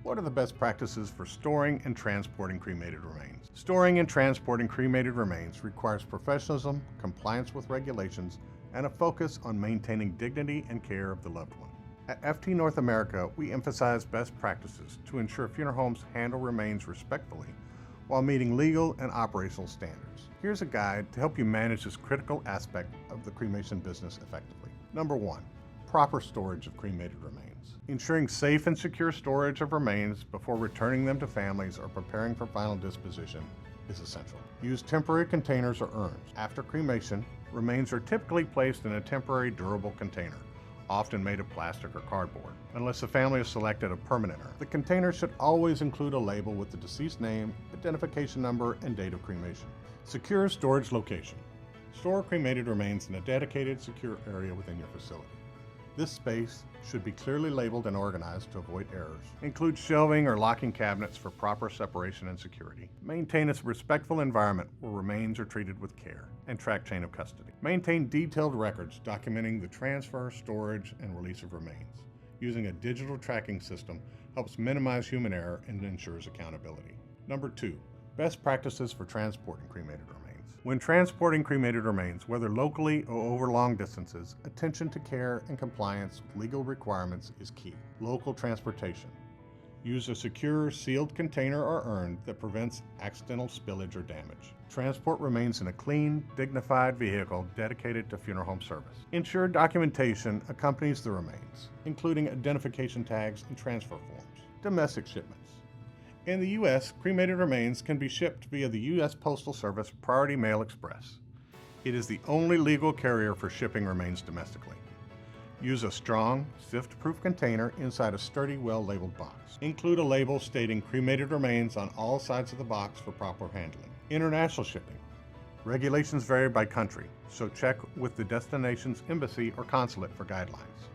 What are the best practices for storing and transporting cremated remains? Storing and transporting cremated remains requires professionalism, compliance with regulations, and a focus on maintaining dignity and care of the loved one. At FT North America, we emphasize best practices to ensure funeral homes handle remains respectfully while meeting legal and operational standards. Here's a guide to help you manage this critical aspect of the cremation business effectively. Number 1. Proper storage of cremated remains. Ensuring safe and secure storage of remains before returning them to families or preparing for final disposition is essential. Use temporary containers or urns. After cremation, remains are typically placed in a temporary durable container, often made of plastic or cardboard, unless the family has selected a permanent urn. The container should always include a label with the deceased name, identification number, and date of cremation. Secure storage location. Store cremated remains in a dedicated, secure area within your facility. This space should be clearly labeled and organized to avoid errors. Include shelving or locking cabinets for proper separation and security. Maintain a respectful environment where remains are treated with care, and track chain of custody. Maintain detailed records documenting the transfer, storage, and release of remains. Using a digital tracking system helps minimize human error and ensures accountability. Number 2. Best practices for transporting cremated remains. When transporting cremated remains, whether locally or over long distances, attention to care and compliance with legal requirements is key. Local transportation. Use a secure, sealed container or urn that prevents accidental spillage or damage. Transport remains in a clean, dignified vehicle dedicated to funeral home service. Ensure documentation accompanies the remains, including identification tags and transfer forms. Domestic shipments. In the U.S., cremated remains can be shipped via the U.S. Postal Service Priority Mail Express. It is the only legal carrier for shipping remains domestically. Use a strong, sift-proof container inside a sturdy, well-labeled box. Include a label stating cremated remains on all sides of the box for proper handling. International shipping. Regulations vary by country, so check with the destination's embassy or consulate for guidelines.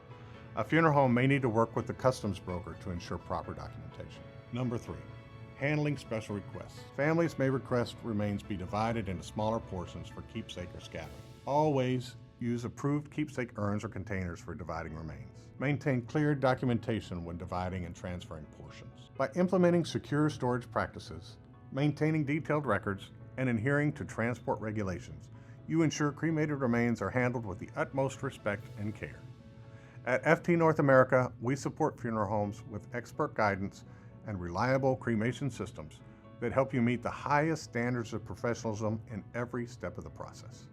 A funeral home may need to work with the customs broker to ensure proper documentation. Number 3. Handling special requests. Families may request remains be divided into smaller portions for keepsake or scattering. Always use approved keepsake urns or containers for dividing remains. Maintain clear documentation when dividing and transferring portions. By implementing secure storage practices, maintaining detailed records, and adhering to transport regulations, you ensure cremated remains are handled with the utmost respect and care. At FT North America, we support funeral homes with expert guidance and reliable cremation systems that help you meet the highest standards of professionalism in every step of the process.